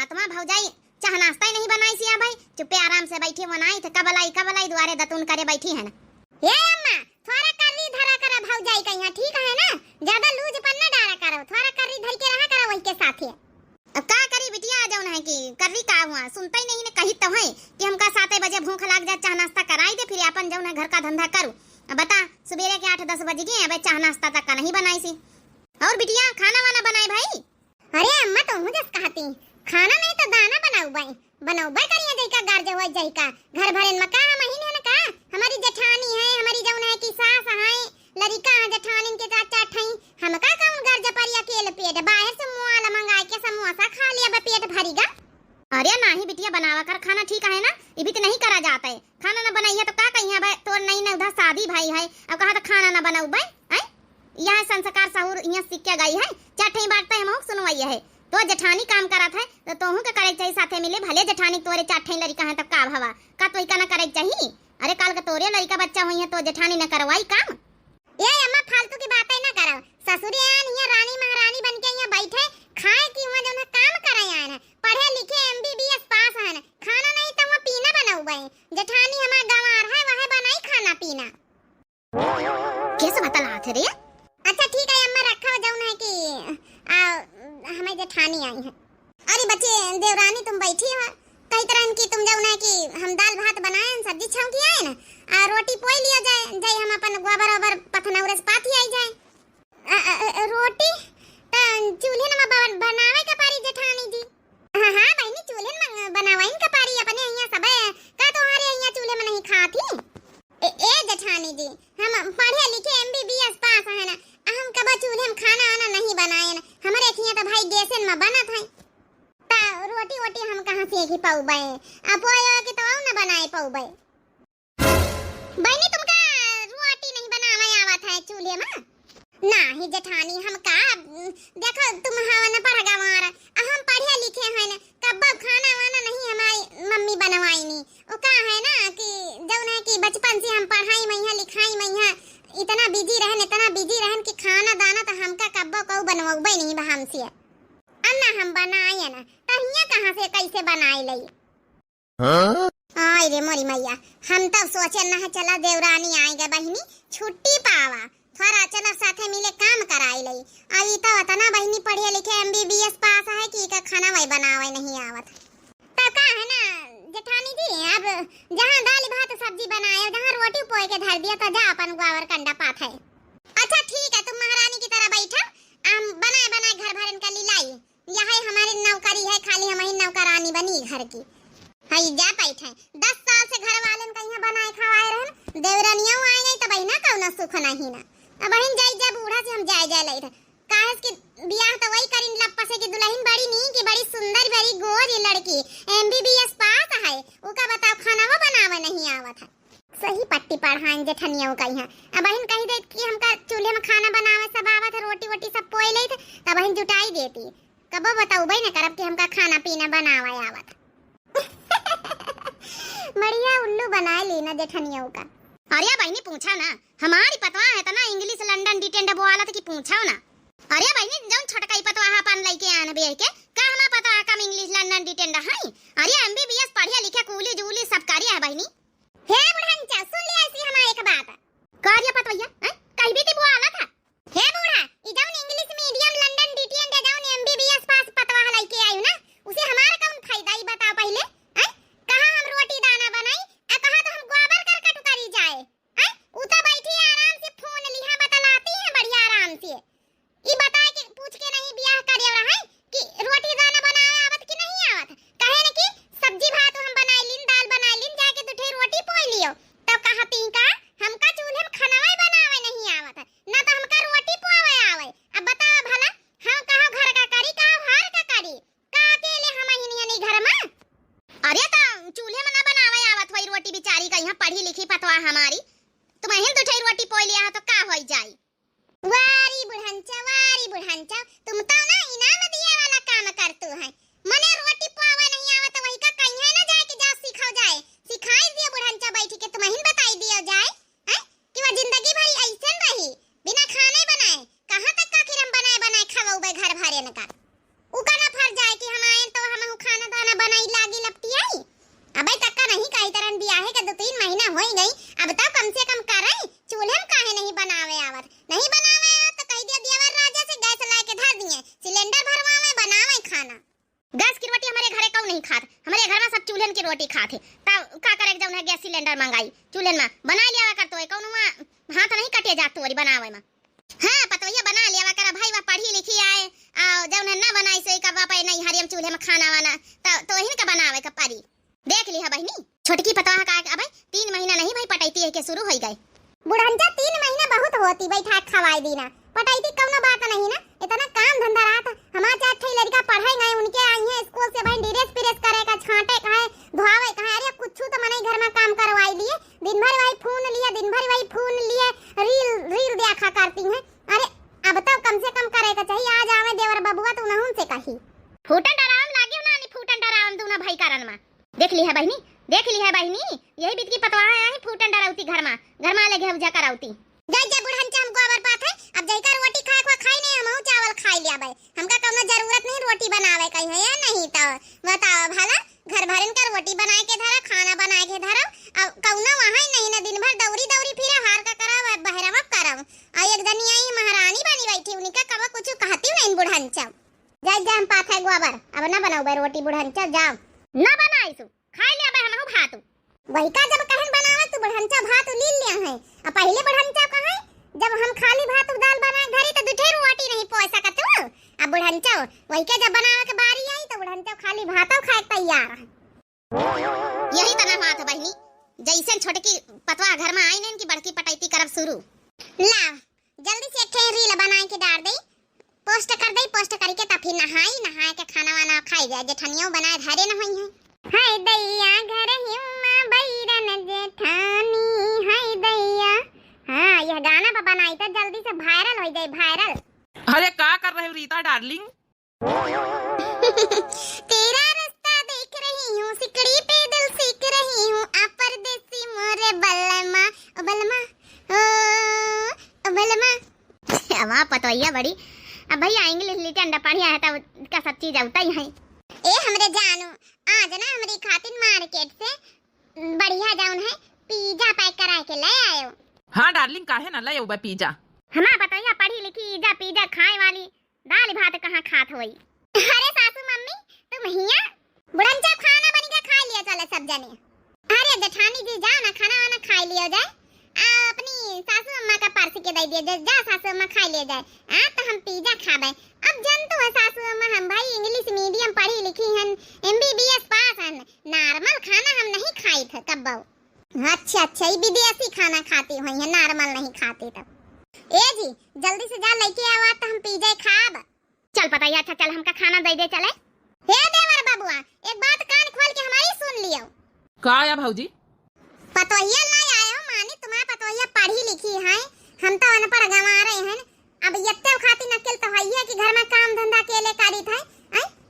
मतवा भौजाई चाह नाश्ता ही नहीं बनाई सिया भाई, चुप्पे आराम से बैठी बनाई थे कब लाई दुआरे दतुन करे बैठी है ना। ये अम्मा थोड़ा कररी धरा करा भौजाई का यहाँ ठीक है ना, ज्यादा लूज पर ना डारा करो, थोड़ा कररी धर के रहा करा वही के साथ है। अब का करी बिटिया आ जाऊन है कि कररी का हुआ सुनता ही नहीं ने कही तो है कि हमका 7 बजे भूख लाग जा, चाह नाश्ता कराई दे फिर अपन जाऊन है घर का धंधा करूं। अब बता सुबेरे के 8-10 बज गए, अब चाह नाश्ता तक का नहीं बनाई सी। और बिटिया खाना वाना बनाए भाई? अरे अम्मा तो मुझे कहती खाना नहीं तो दाना बनाऊ भाई करिए जैका गार्ज होय जैका घर भरेन मका महीने न का हमारी जेठानी है, हमारी जौन है की सास है, लड़का है जेठानी के चाचा ठई हमका कौन गार्ज परिया केल पेट बाहर से मुआला मंगाए के समोसा खा लिया बा पेट भरीगा। अरे नहीं बिटिया बनावा कर खाना ठीक है ना, ये भी तो नहीं करा जाता है। खाना ना बनाई है तो का कहिया भाई तोर नहीं ना उधर शादी भाई है, अब कहा तो खाना ना बनाऊ भाई हैं। यह संस्कार सहूर यहाँ सीख के गई है, चाठई बात हम सुनवाई है। तो जेठानी काम करत है तो तोहू के करे चाहिए साथे मिले, भले जेठानी तोरे चाठई लड़का है तब का भवा का तोई का ना करे चाहिए। अरे कल का तोरे लड़का बच्चा हुई है तो जेठानी न करवाई काम। ये अम्मा फालतू की बातें ना करो, ससुरियान यहाँ रानी महारानी बन के यहाँ बैठे खाए की वहां जो काम करे आए ना, पढ़े लिखे MBBS पास है ना, खाना नहीं तो वहां पीना बनाऊ भाई। जेठानी हमारा गंवार है वह बनाई खाना पीना। कैसे बतला थे रे? अच्छा ठीक है अम्मा रखा जाऊन है कि हमें जेठानी आई है। अरे बच्चे देवरानी तुम बैठी हो कई तरह की, तुम जाऊन है कि हम दाल भात बनाए सब्जी छाव की आए ना रोटी पोई लिया जाए जाए हम अपन गोबर ओबर पथनौरस पाथी आई जाए। रोटी चूल्हे में बनावे के पारी जेठानी जी? हां बहनी चूल्हे में बनावाइन के पारी, अपने यहाँ सब का तुम्हारे यहाँ चूल्हे में नहीं खाती। ए जेठानी जी हम पढ़े लिखे MBBS पास है ना, हम कब चूल्हे में खाना आना नहीं बनाए ना, हमारे यहाँ तो भाई गैसन में बनत है ता रोटी वोटी हम कहां से ही पाऊ बे, अब ओए के तो ना बनाए पाऊ बे। बहनी तुमका रोटी नहीं बनावे आवत है चूल्हे में? नहीं जेठानी हम का देखो तुम हवन पर गवार हम पढ़े लिखे हैं ना, कब खाना वाना नहीं हमारी मम्मी बनवाई नी। ओ का है ना कि जौन है कि बचपन से हम पढ़ाई में यहाँ लिखाई में यहाँ इतना बिजी रहन कि खाना दाना तो हमका कब्बो को बनवाऊबे नहीं बा हमसे। अन्ना हम बनाए ना तहिया कहां से कैसे बनाए लई? आय रे मोरी मैया हम तो सोचे ना चला देवरानी आएगा बहिनी छुट्टी पावा थोड़ा चला साथे मिले काम कराई लई। अभी तो तना बहिनी पढ़े लिखे MBBS पास है कि का खाना वही बनावे नहीं आवत। तो का है ना जेठानी जी अब जहां दाल भात सब्जी बनाए जहां रोटी पोए के धर दिया तो जा अपन गोबर कंडा पाथ है। अच्छा ठीक है तुम महारानी की तरह बैठो, हम बनाए घर भरन का लीलाई यही हमारी नौकरी है, खाली हम ही नौकरानी बनी घर की। हई जा बैठे 10 साल से घर वालन का यहाँ बनाए खवाए रहन, देवरानियों आए नहीं तो बहिना कौना सुख नहीं ना। अब बहन जाई बूढ़ा से हम जाए लई रहे काहे कि बियाह तो वही करिन लप्पा से की दुल्हन बड़ी नहीं कि बड़ी सुंदर बड़ी गोर ये लड़की MBBS पास है, उका बताओ खाना वो बनावे नहीं आवत है। सही पट्टी पढ़ाएं जेठनियों का यहाँ। अब बहन कही दे कि हमका चूल्हे में खाना बनावे सब आवत है, रोटी वोटी सब पोई लई थे तब बहन जुटाई देती, कब बताऊ भाई ना करब कि हमका खाना पीना बनावे आवत। बढ़िया उल्लू बना ली ना जेठनियों का। अरे बहनी पूछा ना हमारी पतवा है तना इंग्लिश लंदन डिटेंड बोला था कि पूछाओ ना। अरे बहनी जौन छोटकाई पतवा अपन लइके आन बे के का हमा पता कम इंग्लिश लंदन डिटेंड है? अरे MBBS पढ़िया लिखे कूली जूली सब कार्य है बहनी। हे बुढ़ांचा सुन लिया ऐसी हमारे एक बात कार्य पतवैया कहीं भी ती बोला था। हे बूढ़ा ई जौन इंग्लिश मीडियम लंदन डिटेंड जौन MBBS पास पतवा लइके आयु ना उसे हमारा कौन फायदा ई बता पहले? कहां हम रोटी दाना बनाई आ कहां तो हम गोबर कर कट करी जाए उता बैठी आराम से फोन लिहा बतलाती है बढ़िया आराम से। ई बताए कि पूछ के नहीं बियाह करे रहा है कि रोटी दाना बनावे आवत कि नहीं आवत, कहे न कि सब्जी भात हम बनाई लिन दाल बनाई लिन जाके दुठे रोटी पोई लियो तो कहती का हमका चूल्हे में खाना बनावे नहीं आवत है ना तो हमका रोटी पोवे आवे। अब बताओ भला हम कहां घर का करी का हार का करी का अकेले हम ही नहीं घर में? अरे तो चूल्हे में ना बनावे आवत होई रोटी बेचारी का यहाँ पढ़ी लिखी पतवा हमारी तुम हिंद उठे रोटी पोई लिया तो का होई जाई? वारी बुढ़ंचा तुम तो ना इनाम दिए वाला काम करतू है, मने रोटी पोवे नहीं आवत वही का कहीं ना जाए कि जा सिखाओ जाए सिखाई दियो बुढ़ंचा बैठ के तुम हिंद बताई दियो जाए हैं कि वो जिंदगी भरी ऐसन रही बिना खाने बनाए कहां तक का फिर हम बनाए खावो बे घर भरे न का उका ना फर जाए कि हम आए तो हम खाना खाते तब का करे जौन है गैस सिलेंडर मंगाई चूल्हे में बना लिया कर तो कौन हाथ नहीं कटे जात तोरी बनावे में। हां पतोहिया बना लिया कर भाई वा पढ़ी लिखी आए आ जौन है ना बनाई से का बापा नहीं हरियम चूल्हे में खाना वाना तो ही का बनावे का पारी देख ली है बहनी। छोटकी पतोहा का अबे 3 महीना नहीं भाई पटाईती है के शुरू हो गए बुढ़ंजा 3 महीना बहुत होती बैठा खवाई दीना पटाईती कौनो बात नहीं ना इतना काम धंधा रहा था हमारा चार ठे लड़का पढ़ाई गए उनके आई है स्कूल से भाई ड्रेस प्रेस करे का छांटे का है धोआवे का है अरे कुछ तो मने घर में काम करवाई लिए दिन भर वही फोन लिए दिन भर वही फोन लिए रील देखा करती हैं। अरे अब तो कम से कम करे का चाहिए आज आवे देवर बबुआ तू नहुन से कही फूटन डराम लागियो ना नी फूटन डराम तू ना भाई कारण में देख ली है बहनी यही बीत की पतवाह है फूटन डराउती घर में ले घेवजा कराउती जय जय बुढ़न चा हमको अबर पात है अब जय का रोटी खाई नहीं हम चावल खाई लिया भाई हमका कोनो जरूरत नहीं रोटी बनावे कहीं है या नहीं तो बताओ भला घर भरन का रोटी बनाए के धरा खाना बनाए के धरा अब कौनो वहां नहीं ना दिन भर दौरी फिरे हार का कराव बहरावा कराव आ एक जनी आई महारानी बनी बैठी उनका कब कुछ कहती नहीं बुढ़न चा जय जय हम पात है गोबर अब ना बनाओ भाई रोटी बुढ़न चा जाओ ना बनाईसु खाई लिया भाई हम भात वही का जब कहन बनावा तू बढ़ंचा भात ली लिया है अब पहले बढ़ंचा कहा जब हम खाली भात दाल बनाए घरे तो दुठे रोटी नहीं पोय सकत हो अब बढ़ंचा वही के जब बनावे के बारी आई तो बढ़ंचा खाली भात खाए तैयार यही तना बात है बहनी जैसे छोटकी पतवा घर में आई नहीं की बड़की पटाईती करब शुरू ला जल्दी से एक रील बनाए के डाल दे पोस्ट करके तब फिर नहाए के खाना वाना खाई जाए जेठनियों बनाए धरे न होई है हाय दैया घर हिम्मा बैरन जेठानी हाय दैया। हां यह गाना पर बनाई तो जल्दी से वायरल हो जाए वायरल। अरे क्या कर रहे हो रीता डार्लिंग तेरा रास्ता देख रही हूँ सिकड़ी पे दिल सीख रही हूँ आप परदेसी मोरे बलमा अब पतोइया बड़ी अब भैया इंग्लिश लिटे अंडा पानी आया था का सब चीज आवता ही है ए हमरे जानू आज ना हमारी खातिन मार्केट से बढ़िया जाऊन है पिज्जा पैक करा के ले आयो। हाँ डार्लिंग काहे ना ले बा पिज्जा हमारा बताइए पढ़ी लिखी पिज्जा खाए वाली दाल भात कहाँ खात होई। अरे सासू मम्मी तुम हिया बुढ़ंचा खाना बन के खा लिया चले सब जने। अरे जेठानी जी जाओ ना खाना वाना खा लियो जाए अपनी सासू अम्मा का पार्सी के दे दिए जा सासू अम्मा खा ले जाए तो हम पिज्जा खाबे। अब जानतो है सासू अम्मा हम भाई इंग्लिश मीडियम पढ़ी लिखी हन MBBS पास हन नॉर्मल खाना हम नहीं खाई थे कब्बो। अच्छा ये विदेशी खाना खाती हुई है नॉर्मल नहीं खाती तब। ए जी जल्दी से जा लेके आवा तो हम पिज्जा खाब। चल पता है अच्छा चल हमका खाना दे दे चले। हे देवर बाबूआ एक बात कान खोल के हमारी सुन लियो। का या भौजी पतोहिया लाई आयो मानी तुम्हारा पतोहिया पढ़ी लिखी है हम तो अनपढ़ गंवा रहे हैं अब यत्ते खाती नकल तो है कि घर में काम धंधा केले करी थे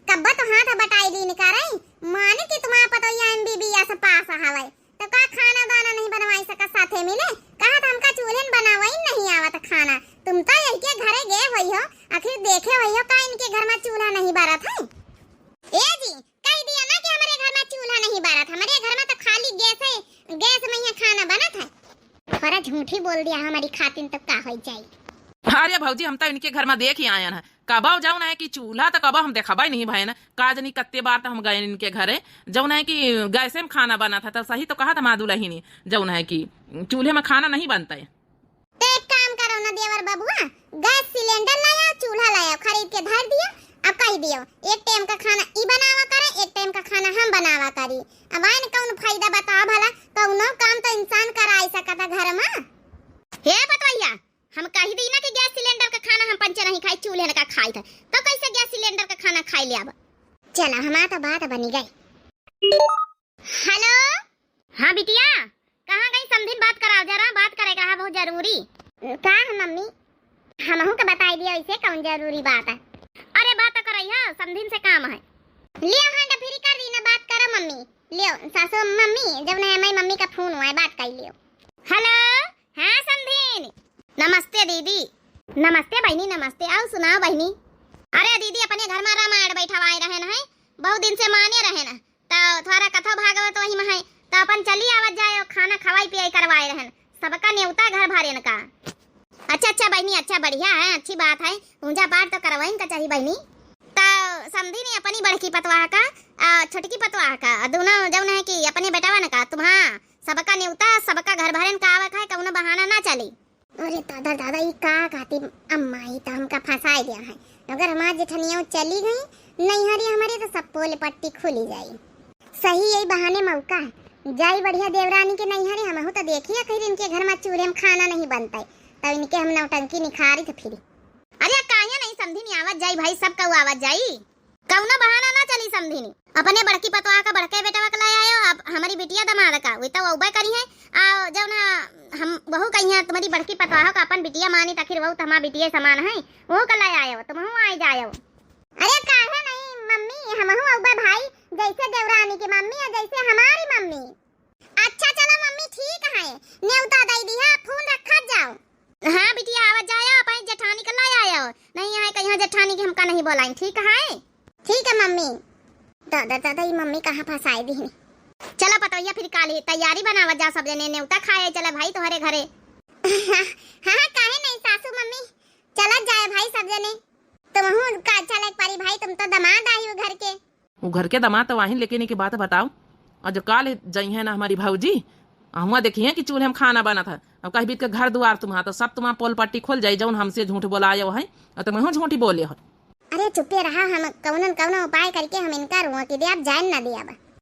कब्बा तो हाथ बटाई ली निकारे माने कि तुम्हारा पतोहिया MBBS पास हवे तो का खाना दाना नहीं बनवाई सका साथे मिले कहा था हमका चूल्हे बनावई नहीं आवत खाना तुम तो इनके घरे गए होई हो आखिर देखे होई हो का इनके घर में चूल्हा नहीं बारत है। ए जी कह दिया ना कि हमारे घर में चूल्हा नहीं बारत हमारे घर में तो खाली गैस में ही खाना बनत है। थोड़ा झूठी बोल दिया हमारी खातिन तो का हो जाए। अरे भौजी हम तो इनके घर में देख ही आए हैं कबाव जाऊन है कि चूल्हा तो कबा हम देखा नहीं भाई ना काज नहीं कत्ते बार तो हम गए इनके घरे जौन है कि गैसे में खाना बना था तो सही तो कहा था मादुला ही नहीं जौन है कि चूल्हे में खाना नहीं बनता है। तो एक काम करो ना देवर बाबूआ गैस सिलेंडर लाया चूल्हा लाया खरीद के धर दिया अब कह दियो एक टाइम का खाना ई बनावा करे एक टाइम का खाना हम बनावा करी अब आइन कौन फायदा बता भला कौनो काम तो इंसान कराई सकता घर में। हे बतैया हम कह दी ना कि गैस सिलेंडर का खाना हम पंचे नहीं खाई चूल्हे का खाई था तो कैसे गैस सिलेंडर का खाना खाई लिया। चला हमारा तो बात बनी गई। हेलो हाँ बिटिया कहाँ गई समझिन बात कराओ जरा बात करेगा है बहुत जरूरी। का है मम्मी हमहू के बताई दिया इसे कौन जरूरी बात है। अरे बात करई है समझिन से काम है लियो हां फिर कर दी ना बात करो मम्मी लियो सासू मम्मी जब ने हमारी मम्मी का फोन हुआ है बात कर लियो। हेलो हाँ समझिन नमस्ते दीदी। नमस्ते बहनी नमस्ते आओ सुनाओ बहनी। अरे दीदी अपने घर में रामायण बैठवाए रहे न है बहुत दिन से माने रहे न तो थोड़ा कथा भागवत वही में है तो अपन चली आवत जाए खाना खवाई पियाई करवाए रहे सबका न्योता घर भरे न का। अच्छा बहनी अच्छा बढ़िया है अच्छी बात है पूजा पाठ तो करवाइन का चाहिए बहनी। तो समझी नहीं अपनी बड़की पतवाह का छोटकी पतवाह का दोनों जौन है कि अपने बेटावा न का तुम्हां सबका न्योता सबका घर भरन का आवक है कौनो बहाना ना चली। अरे दादा दादा ये का कहती अम्मा ही तो हमका फंसाए दिया है। अगर हमारी जेठनिया चली गई नैहरी हमारे तो सब पोल पट्टी खुली जाई। सही यही बहाने मौका है जाई बढ़िया देवरानी के नैहरे हम तो देखिए कहीं इनके घर में चूल्हे में खाना नहीं बनता है तब इनके हम नौटंकी निखारी तो फिर अरे काहे नहीं समझी नहीं आवत जाई भाई सब का आवत जाई कौनो बहाना ना चली समझी नहीं अपने बड़की पतवा का बड़के बेटवा के लाए आयो अब हमारी बिटिया दमाद का वही तो उबे करी है आ जब ना हम बहू कही है तुम्हारी बड़की पतवा का अपन बिटिया मानी तखिर बहू हमारा बिटिया समान है वो का लाए आयो तुम आई जायो। अरे काहे नहीं मम्मी हम उबे भाई जैसे देवरानी की मम्मी है जैसे हमारी मम्मी। अच्छा चलो मम्मी ठीक है न्योता दे दिया फोन रखा जाओ। हाँ बिटिया आवाज जायो अपन जेठानी के लाए आयो नहीं आए कहीं जेठानी की हमका नहीं बोलाई ठीक है। ठीक है मम्मी। दादा दादा ये मम्मी कहाँ फंसाई दी है। चलो पतोया फिर काली तैयारी बनावा जा सब जने न्योता खाए चले भाई तुम्हारे घरे। हाँ काहे नहीं सासू मम्मी चला जाए भाई सब जने तुम हूँ का चले एक पारी भाई तुम तो दामाद आई हो घर के। वो घर के दामाद तो वहीं लेकिन की बात बताओ और जो काल जई है ना हमारी भाऊजी हुआ देखिए कि चूल्हे में खाना बना था अब कहीं बीत के घर दुआर तुम्हारा तो सब तुम्हारा पोल पट्टी खोल जाये जौन हमसे झूठ बोलायो है और तुम झूठी बोले हो। अरे चुपे रहा हम कौन उपाय करके हम इनका रुआ कि दे आप जान ना दिया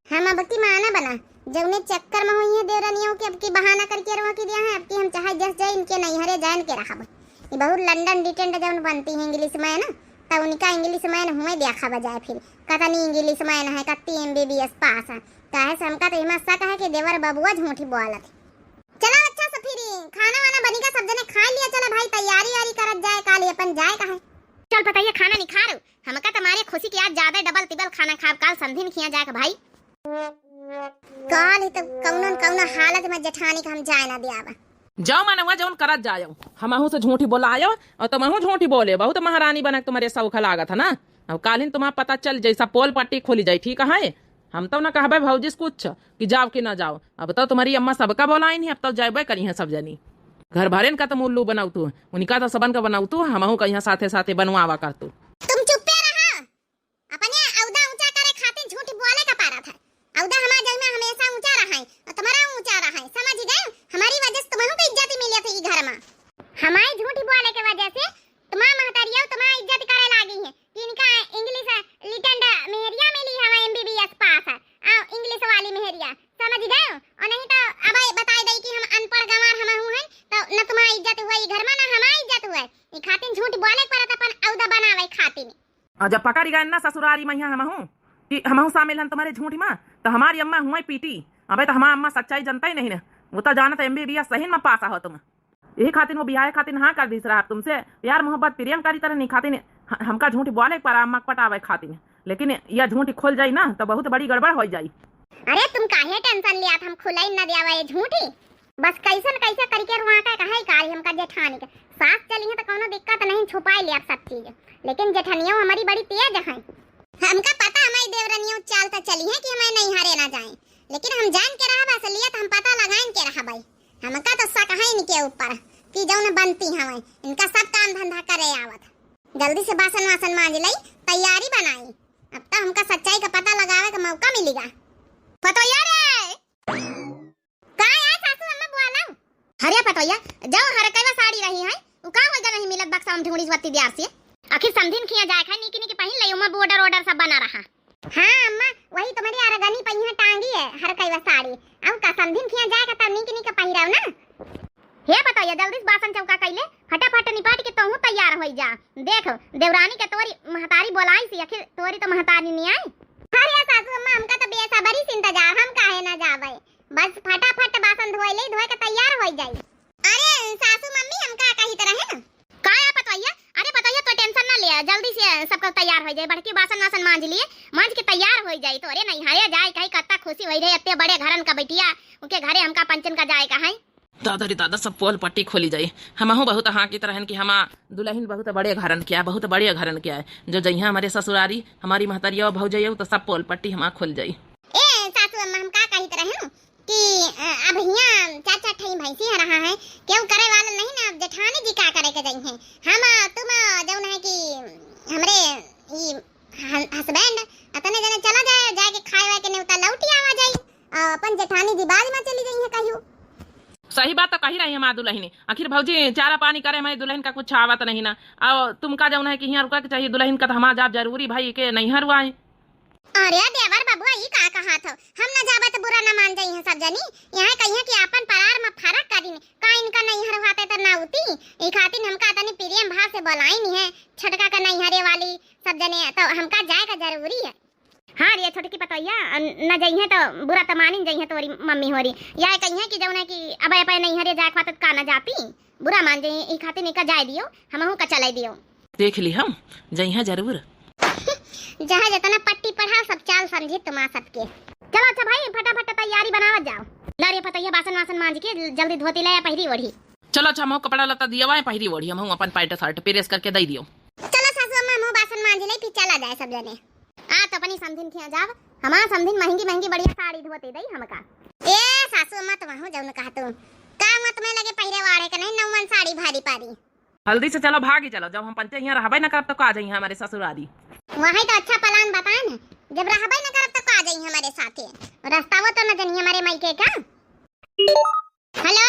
हम अब की माना बना जौने चक्कर में हुई है देवरानियों के अब की बहाना करके रुआ की दिया है अब की हम चाहे जस जाए इनके नैहरे जान के रहा ये बहुत लंदन डिटेंड जौन बनती है इंग्लिश में ना तब उनका इंग्लिश में हुए देखा बजाए फिर कता नहीं इंग्लिश में है कत्ती MBBS पास है काहे से हमका तो इमा शक है कि देवर बबुआ झूठी बोला थी। चलो अच्छा से फिर खाना वाना बनेगा सब जने खा लिया चलो भाई तैयारी वारी करत जाए काली अपन जाए कहां चल बताइए खाना नहीं खा रहे हमका तुम्हारे खुशी की आज ज्यादा डबल टिबल खाना खाब काल संधिन खिया जाए भाई काल तो कौन हालत में जेठानी का हम जाए ना दियावा जाओ माने हुआ जौन करत जायो हमहू से झूठी बोलायो और तुमहू झूठी बोले बहुत महारानी बना तुम्हारे सौख लागत है ना अब कालिन तुम्हारा पता चल जैसा पोल पट्टी खोली जाए ठीक है हम तो ना कहबे भौजी कुछ कि जाओ कि ना जाओ अब तो तुम्हारी अम्मा सबका बोलाई नहीं अब तो जाबे करी है सब जनी घर भरेन का तो उल्लू बनाऊ तू उनका तो सबन का बनाऊ तू हमहू कहीं साथे साथे बनवावा कर तू तुम चुप रहा अपने औदा ऊंचा करे खातिर झूठ बोले का पारा था औदा हमारा जग में हमेशा ऊंचा रहा है और तुम्हारा ऊंचा रहा है समझ गए हमारी वजह से तुम्हारे को इज्जत मिली थी घर में हमारी झूठ बोले के वजह से तुम्हारा महतारिया तुम्हारा इज्जत करे लागी है कि इनका इंग्लिश लिटन मेहरिया मिली है MBBS पास है इंग्लिश वाली मेहरिया समझ गए और नहीं तो अब बता दई कि हम अनपढ़ गंवार हम हूं हैं तो न तुम्हारी इज्जत हुई घर में ना हमारी इज्जत हुई ई खातिर झूठ बोले पड़त अपन औदा बनावे खातिर और जब पकड़ गए ना ससुरारी मैया हमहू कि हमहू शामिल हैं तुम्हारे झूठी माँ तो हमारी अम्मा हुआ पीटी अबे तो हमारा अम्मा सच्चाई जनता ही नहीं ना वो तो जानत MBBS सही में पासा हो तुम यही खातिर वो बिहार खातिर हाँ कर दी रहा तुमसे यार मोहब्बत प्रेम करी तरह नहीं खातिर हमका झूठी बोले पर अम्मा पटावे खातिर लेकिन यह झूठी खोल जाई ना तो बहुत बड़ी गड़बड़ हो जाई। अरे तुम काहे टेंशन लिया हम खुलाई न दियावा ये झूठी बस कैसे करके रुआ का कहे कारी हमका जेठानी के सास चली है तो कोनो दिक्कत नहीं छुपाई लिया सब चीज लेकिन जेठनियों हमारी बड़ी तेज है हमका पता हमारी देवरनियों चाल तो चली है कि हमें नहीं हारे ना जाए लेकिन हम जान के रहा बस लिया हम पता लगाएं के रहा भाई हमका तो शक है इनके ऊपर कि जौन बनती हमें इनका सब काम धंधा करे आवत जल्दी से बासन वासन मांज लई तैयारी बनाई अब तो हमका सच्चाई का पता लगावे का मौका मिलेगा। पतोया रे का है सासू अम्मा बोला हरे पतोया जाओ हर कईवा साड़ी रही है उ का होगा नहीं मिलत बक्सा हम ढूंढी वत्ती दियार से आखिर समधिन खिया जाए खा निकी निकी पहन लई उमा ऑर्डर सब बना रहा। हां अम्मा वही तुम्हारी अरगनी पहिया टांगी है हर कईवा साड़ी अब का समधिन खिया जाए का तब निकी निकी पहिराव ना हे पतोया जल्दी से बासन चौका कइले फटाफट निपाट के तोहू तैयार होई जा देख देवरानी के तोरी महतारी बोलाई सी आखिर तोरी तो महतारी नहीं आई। अरे सासू अम्मा हमका तो बेसब्री से इंतजार हम काहे ना जावे बस फटाफट बासन धोई ले धोए के तैयार होई जाई। अरे सासू मम्मी हमका कही तरह है ना का है पतोया अरे पतोया तो टेंशन ना ले जल्दी से सबका तैयार हो जाए बड़की बासन वासन मांज लिए मांज के तैयार हो जाए तो अरे नहीं हाया जाए कहीं कत्ता खुशी होई रहे इतने बड़े घरन का बिटिया उनके घरे हमका पंचन का जाए का है दादा रे दादा सब पोल पट्टी खोली जाए हमहू बहुत हाँ की तरह कि हमा दुल्हन बहुत बड़े घरन किया है बहुत बड़े घरन किया है जो जहिया हमारे ससुरारी हमारी महतरिया भौजैया तो सब पोल पट्टी हमारा खुल जाई। ए सासू अम्मा हम का कही तरह है कि अब हिया चाचा ठई भैंसी है रहा है क्यों करे वाला नहीं ना अब जेठानी जी का करे के जाई है हम तुम जौन है कि हमरे ई हस्बैंड अतने जने चला जाए, जाके खाए वाए के नेवता लौटी आवा जाई। अपन जेठानी जी बाज में चली गई है कहियो। सही बात तो कही रही है माँ दुल्हनी। आखिर भौजी चारा पानी करे हमारी दुल्हन का कुछ आवत नहीं ना। और तुमका जौन है कि यहाँ रुका के चाहिए दुल्हन का तो हमारा जाब जरूरी भाई के नहीं हरवाए। अरे देवर बाबू ई का कहा था, हम ना जाबे तो बुरा ना मान जाई है सब जनी। यहाँ कहिए कि अपन परार में फरक करी का इनका नहीं हरवाते तो ना उती। ई खातिर हमका तनी प्रेम भाव से बोलाई नहीं है छटका का नहीं हरे वाली सब जने, तो हमका जाए का जरूरी है। हाँ रे छोटकी पतैया न जाइए तो बुरा तो मानी जाइए तोरी मम्मी होरी। या कहिए कि जौन है कि अब अपन नहीं हरे जाए खातिर का ना जाती बुरा मान जाइए। ई खातिर निका जाए दियो, हमहू का चलाई दियो। देख ली हम जइहा जरूर। जहाँ जितना पट्टी पढ़ा सब चाल समझी तुमा सबके। चलो अच्छा भाई फटाफट तैयारी बनावत जाओ। लड़े पतैया बासन वासन मांज के जल्दी धोती ले पहिरी ओढ़ी। चलो अच्छा हम कपड़ा लता दिया हुआ है पहिरी ओढ़ी, हम अपन पैंट शर्ट प्रेस करके दे दियो। चलो सासू अम्मा हम बासन मांज ले फिर चला जाए सब जने। आ तो अपनी समधिन के जाव, हमारा समधिन महंगी महंगी बढ़िया साड़ी धोते दई हमका। ए सासू अम्मा तुम हो जौन कहा तू का मत में लगे पहिरे वाड़े के नहीं नौवन साड़ी भारी पारी। हल्दी से चलो भागी चलो, जब हम पंचे यहाँ रहबे ना करब तो का जाइए हमारे ससुरारी। वही तो अच्छा प्लान बताए ना, जब रहबे न करब तो आ जाइए हमारे साथे। रास्तावा तो न जानिए हमारे मायके का। हेलो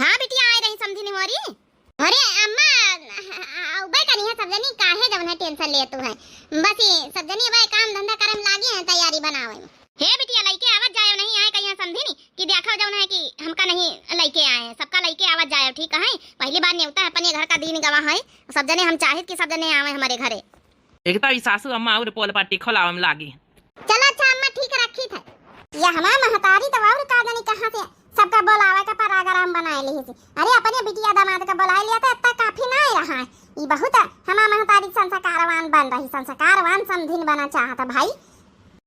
हाँ बिटिया आए रही समझी नहीं हो रही। अरे अम्मा उबे कनी है सब जनी काहे जब न टेंशन ले तू है। बस ये सब जनी भाई काम धंधा करम लागे हैं तैयारी बनावे में। हे बिटिया लइके आवत जायो नहीं आए कहिया समझी नहीं कि देखो जौन है कि हमका नहीं लइके आए हैं, सबका लइके आवत जायो ठीक है। पहली बार नेवता है अपने घर का दिन गवा है, सब जने हम चाहत कि सब जने आवे हमारे घरे। एक तो ई सासू अम्मा और पोल पाटी खोलावे में लागी। चलो अच्छा अम्मा ठीक रखी थे। या हमारा महतारी तो और का जानी कहां से सबका बोलावे का परागराम बनाए ली थी। अरे अपने बिटिया दामाद का बुला लिया था इतना काफी नहीं रहा है। ये बहुत हमारा महतारी संस्कारवान बन रही, संस्कारवान समधिन बना चाहता भाई।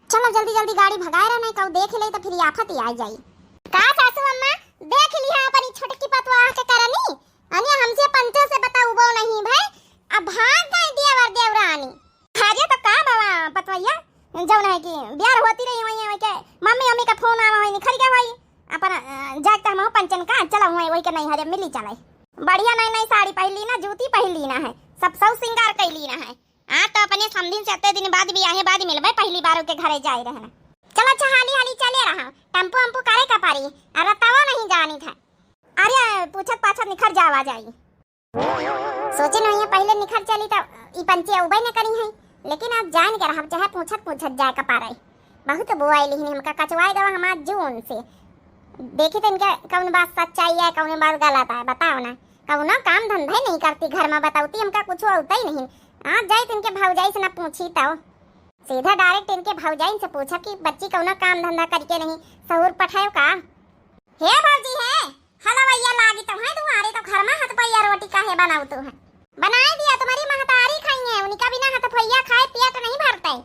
चलो जल्दी जल्दी गाड़ी भगाए रहा नहीं कऊ देख ले तो फिर आफत ही आ जाई। का सासू अम्मा देख लिया अपनी छोटकी पतवा के करनी अने हमसे पंचों से बताऊ वो नहीं भाई। अब भाग गए देवर देवरानी खाजे तो का बाबा पतवैया जौन है कि ब्याह होती रही वही है के मम्मी मम्मी का फोन आवा होई खरी का भाई अपन जागता हम पंचन का चला हुए वही के नहीं हरे मिली चलाई। बढ़िया नई नई साड़ी पहली ना, जूती पहली ना है, सब सब श्रृंगार कैली ना है। हां तो अपने समधिन से अत्ते दिन बाद भी आहे बाद मिलबे पहली बार के घरे जाई रहना। चलो अच्छा हाली हाली चले रहा टेम्पो हमपो करे का पारी अरे तवा नहीं जानी था। अरे पूछत पाछत निखर जावा जाई सोचे नहीं है पहले निखर चली तो ई पंचे उबई न करी है, लेकिन अब जान के रहा चाहे पूछत पूछत जाए का पारे। बहुत बुआई लिहनी हमका कचवाए गवा हमार जून से देखी तो इनका कौन बात सच्चाई है कौन बात गलत है बताओ ना। कौनो काम धंधा नहीं करती घर में बताऊती हमका कुछ होता ही नहीं। आज जाए इनके भौजाई से ना पूछी तो सीधा डायरेक्ट इनके भौजाई से पूछा कि बच्ची कौनो काम धंधा करके नहीं सहूर पठायो का। हे भौजी है हला भैया लागी तो है तुम्हारे तो घर में हाथ पैया रोटी काहे बनाऊ तू है बनाए दिया तुम्हारी महतारी खाई है उनका बिना हाथ पैया खाए पिया तो नहीं भरता।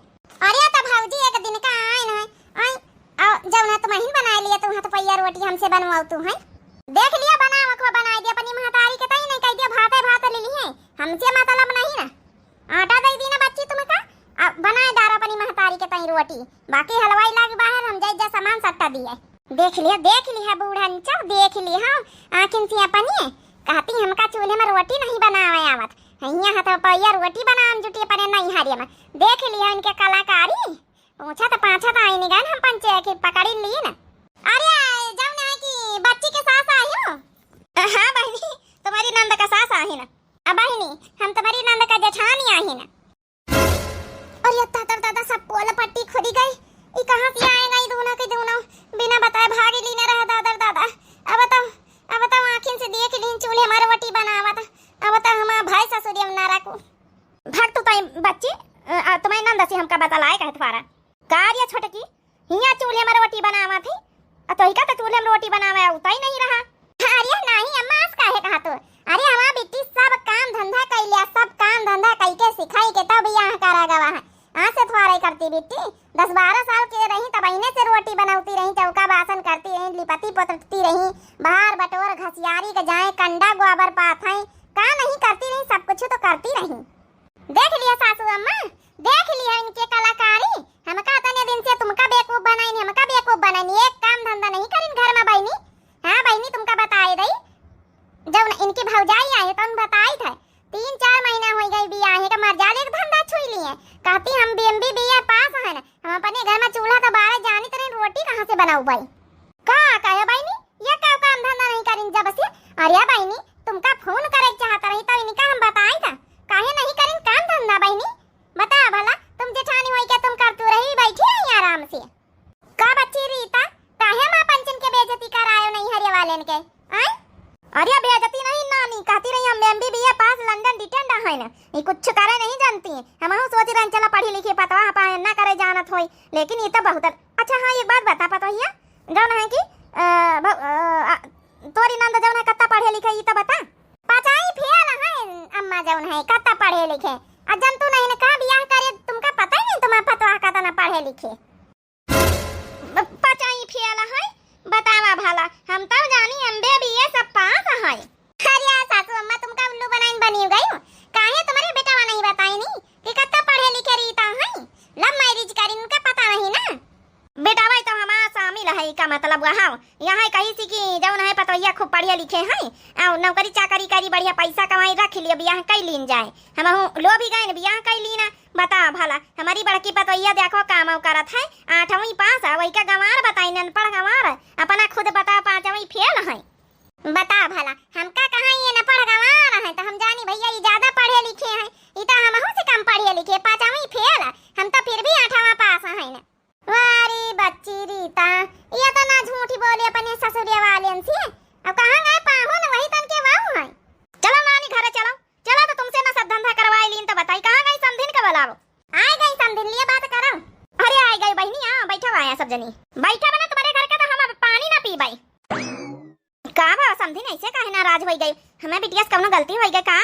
अरे तो भौजी एक दिन का आए ना आई जब ना तुम ही बनाए लिया तुम हाथ पैया रोटी हमसे बनवाओ तू है देख लिया बनाओ को बनाई दिया अपनी महतारी के तई नहीं कह दिया भाते भात ले ली है हमसे मतलब नहीं ना। आटा दे दी ना बच्ची तुम्हें का बनाए दार अपनी महतारी के तई रोटी बाकी हलवाई लाग बाहर हम जाई जा सामान सट्टा दिए। देख लिया बूढ़ा नीचा देख लिया आखिन से अपनी कहती हमका चूल्हे में रोटी नहीं बनावे आवत हिया हाथ पैया रोटी बनान जुटी अपने नहीं हारिया में देख लिया इनके कलाकारी पूछा तो पाछा तो आई निगान हम पंचे के पकड़ी ली ना। अरे जाऊ ना कि बच्ची के सास आई हो। हां बहनी तुम्हारी नंद का सास आई ना। अब बहनी हम तुम्हारी नंद का जेठानी आई ना। अरे दादा सब पोल पट्टी खुदी गई ई कहां से आएगा ई दोनों के दोनों बिना बताए भागी लीने रहा दादा। अब तो आंखिन से देख लीन चूल्हे मार रोटी बनावत अब तो हमारा भाई ससुरियम ना रखो भाग तो ताई बच्ची तुम्हारी नंद से हमका बतलाए कहे तुम्हारा कार्य छोटकी हिया चूल्हे में रोटी बनावा थी तो ही का तो चूल्हे में रोटी बनावे उता ही नहीं रहा। अरे नहीं अम्मा आज काहे कहा तो अरे हमारा बेटी सब काम धंधा कर लिया सब काम धंधा करके सिखाई के तब यहाँ करा गवा है आज से तुम्हारा करती बेटी 10-12 साल के रही तब इन्हें से रोटी बनाती रही चौका बासन करती रही लिपती पोतती रही बाहर बटोर घसियारी के जाए कंडा गोबर पाथाई का नहीं करती रही सब कुछ तो करती रही। देख लिया सासू अम्मा देख लिया इनके कलाकारी हमका तने दिन से तुमका बेवकूफ बनाई हमका बेवकूफ बनाई एक काम धंधा नहीं करिन घर में बहनी। हां बहनी तुमका बताए दई जब इनकी भौजाई आई तो बताई थे 3-4 महीना हो गई बियाह है का मर्जाले के धंधा छुई लिए। कहती हम बीएमबी बीए पास है ना, हम अपने घर में चूल्हा तो बाहर जानी तरह रोटी कहाँ से बनाऊ भाई। का कहे भाई नी ये का काम धंधा नहीं करें जब से। अरे भाई नी तुमका फोन करे चाहता रही तो इनका हम बताई था काहे नहीं करें काम धंधा भाई नी। बता भला तुम जेठानी होई के तुम करतू रही बैठी है आराम से। का बच्ची रीता काहे मां पंचन के बेइज्जती करायो नहीं हरे वाले के आय। अरे बेइज्जती नहीं नानी कहती रही हम एमबीबीए पास लंदन डिटेंड है ना, ये कुछ करे नहीं जानती है। हम सोच रहे चला पढ़ी लिखी पतवा पाए ना करे जानत होई, लेकिन ये तो बहुत अच्छा। हाँ एक बात बता पता हिया जौन है कि तोरी नंद जौन है कत्ता पढ़े लिखे ये तो बता। पचाई फेल है अम्मा जौन है कत्ता पढ़े लिखे अजन तू नहीं ना का बियाह करे तुमका पता नहीं तुम्हारा फतवा का ना पढ़े लिखे। पचाई फेल है बतावा भला हम तो जानी एमबीबीए सब पास है। अरे सासू अम्मा तुमका उल्लू बनाइन बनी गई हो काहे तुम्हारे बेटावा नहीं बताई नहीं कि कत्ता पढ़े लिखे रीता है। लव मैरिज करी उनका पता नहीं ना बेटावा तो हमारा शामिल है का मतलब वहाँ यहाँ कही सी कि जौन है पतवैया खूब पढ़े लिखे हैं और नौकरी चाकरी करी बढ़िया पैसा कमाई रख लिया बियाह कई लीन जाए। हम लो भी गए बियाह कई लीना बता भला हमारी बड़की पतवैया देखो काम करत है 8वीं पास है वही का गंवार बताई ननपढ़ गंवार अपना खुद बता 5वीं फेल है। बता भला हमका कहाँ ये नपढ़ गंवार है तो हम जानी भैया ये ज्यादा पढ़े लिखे हैं ये तो हम से कम पढ़े लिखे 5वीं फेल हम तो फिर भी 8वां पास है ना। वारी बच्ची रीता ये तो ना झूठी बोली अपने ससुरिया वाले से। अब कहाँ गए पाहु ना वही तन के वाहु है। चलो नानी घर चलो चलो तो तुमसे ना सब धंधा करवाई लीन तो बताई कहाँ गई समधिन का बुलाओ। आए गई समधिन लिए बात करो। अरे आए गई बहनी हां बैठो आया सब जनी बैठा बना तुम्हारे घर का तो हम पानी ना पी भाई। का बा समधिन ऐसे काहे नाराज हो गई हमें बिटिया से कौनो गलती हो गई का।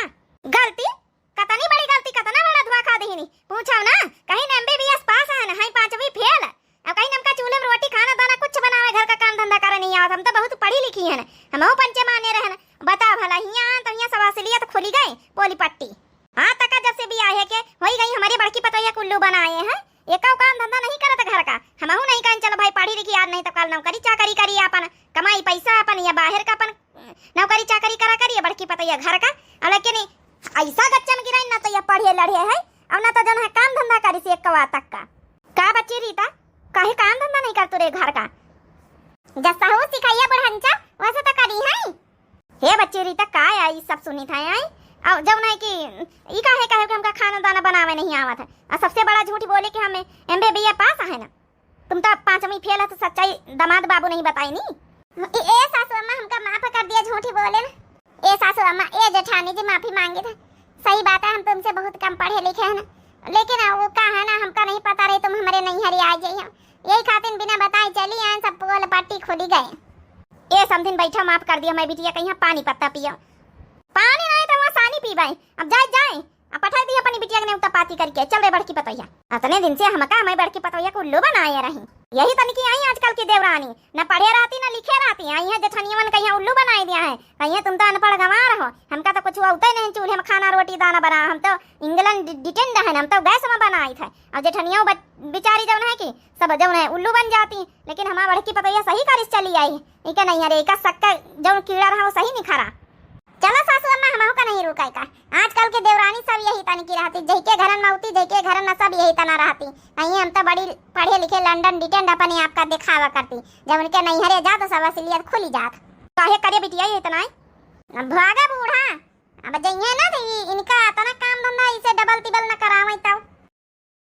गलती कतनी बड़ी गलती कतना बड़ा धुआ खा देहिनी पूछो ना कहीं एमबीबीएस पास है ना है 5वीं फेल अब कहीं नमका चूल्हे में रोटी खाना दाना कुछ बनावे घर का काम धंधा करे नहीं आवत। हम तो बहुत पढ़ी लिखी है ना हम पंचे माने रहे ना बता भला हिया तो हिया सवासलियत खुली गई पोली पट्टी। हां तक जब से बियाह है के होई गई हमारी बड़की पतोया कुल्लू बनाए हैं एक काम धंधा नहीं करत घर का। हम नहीं कहीं चलो भाई पढ़ी लिखी यार नहीं तो कल नौकरी चाकरी करी अपन कमाई पैसा अपन या बाहर का अपन नौकरी चाकरी करा करिए बड़की पतोया घर का। लेकिन ऐसा गच्चा में गिराई ना तो ये पढ़े लड़े है अब ना तो जन है काम धंधा करी से एक कवा तक का बच्ची रीता काहे काम धंधा नहीं कर तू रे घर का जैसा हो सिखाइया बढ़ंचा वैसे तो करी है। हे बच्ची रीता का आई सब सुनी था आई और जब नहीं कि ई काहे काहे कि हमका खाना दाना बनावे नहीं आवत है और सबसे बड़ा झूठ बोले कि हमें एमबीबीए पास है ना तुम तो 5वीं फेल है तो सच्चाई दामाद बाबू नहीं बताई नी। ए सासू अम्मा हमका माफ कर दिया झूठी बोले ना। ए सासू अम्मा ए जेठानी जी माफी मांगे था सही बात है हम तुमसे बहुत कम पढ़े लिखे हैं ना लेकिन वो का है ना हमका नहीं पता रही तुम हमारे नहीं हरी आ जाइए यही खातिर बिना बताए चली आए सब पोल पट्टी खुली गए। ए समथिन बैठा माफ कर दिया मैं बिटिया कहीं पानी पत्ता पियो पानी नहीं तो वहाँ सानी पी भाई अब जाए अब पठा दी अपनी बिटिया ने उतना पाती करके चल रे बड़की पतोया इतने दिन से हमका मैं बड़की पतोया को उल्लू बनाए रही यही तन की आई आजकल की देवरानी न पढ़े रहती न लिखे रहती आई है जेठनियन कहीं उल्लू बनाई दिया है कहीं तुम तो अनपढ़ गंवार हो हमका तो कुछ होता ही नहीं चूल्हे में खाना रोटी दाना बना हम तो इंग्लैंड डिटेंड है हम तो गैस में बनाई थे और जेठनियों बेचारी जौन है कि सब जौन है उल्लू बन जाती लेकिन हमारा बड़की पतोया सही कारिश चली आई इके नहीं अरे का सक्का जौन कीड़ा रहा वो सही नहीं खरा। चलो सासू अम्मा हमहु का नहीं रुकाई का आजकल के देवरानी सब यही तन की रहती जई के घरन मौती जई के घरन सब यही तना रहती कहीं हम तो बड़ी पढ़े लिखे लंदन डिटेंड अपने आप का दिखावा करती जब उनके नहीं हरे जा तो सब असलियत खुली जात काहे करे बिटिया ये इतना भागा बूढ़ा अब जइए ना तो इनका तना काम धंधा इसे डबल टिबल न करावे तब